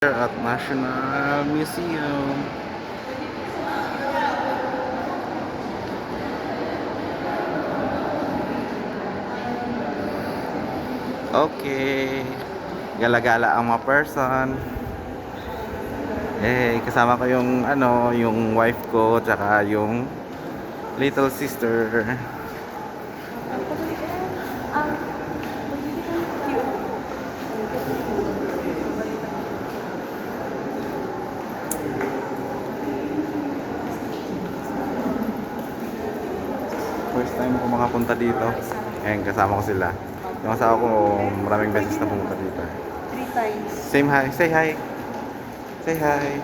At National Museum. Okay. Gala-gala ang mga person. Kasama ko yung yung wife ko tsaka yung little sister. First time ko makapunta dito. Kasama ko sila. Yung asawa ko maraming beses na pumunta dito. 3 times. Same hi. Say hi. Say hi.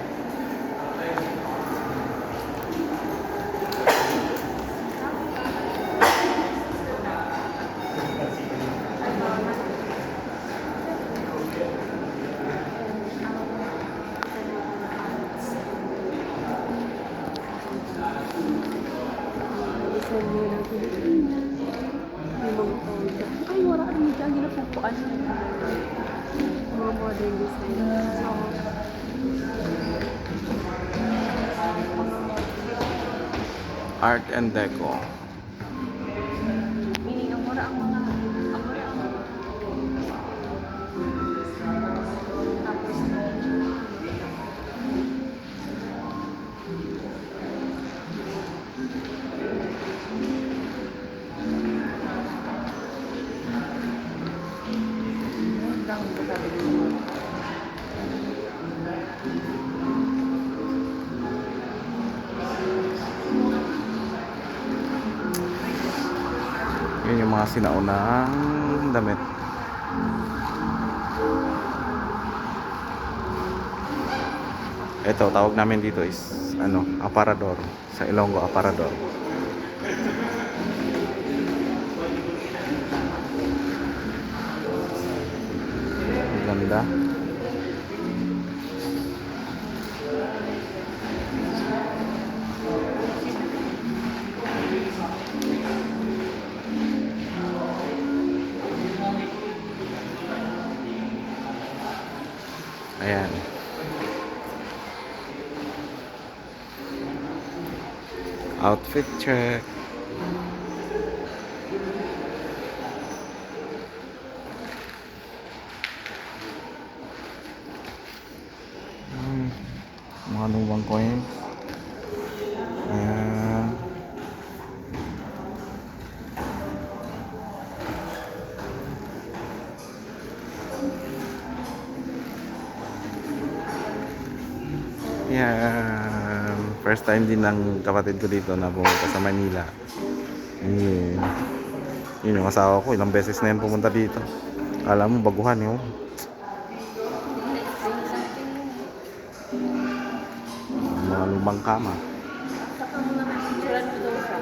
Ay, wala ka naman dyan. Ginapupuan. Mga modern design. So, Art and Deco. meaning, ang mura ang mga... Ang mura ang mga... Tapos, Yun yung mga sinaunang damit. Ito, tawag namin dito is aparador. Sa Ilonggo, aparador. Ganda. Ayan. Outfit check. Mga lumang coins. Ayan. Yan. First time din ng kapatid ko dito na pumunta sa Manila. Yun yung asawa ko. Ilang beses na yan pumunta dito. Kala mo baguhan yun. Mga lumang kama. saka mga picturean ko daw siya.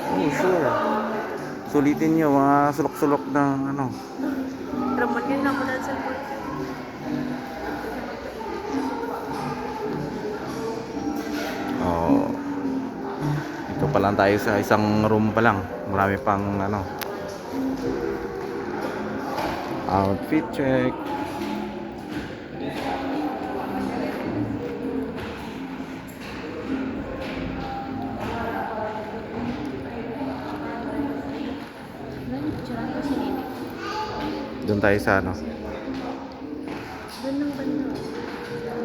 Oh, sure. Sulitin nyo mga sulok-sulok ng Raman yun naman ang cellphone. Oh. Ito pa lang tayo sa isang room pa lang. Marami pang outfit check. Picturean ko si Nene. Doon tayo sa Doon ng banda.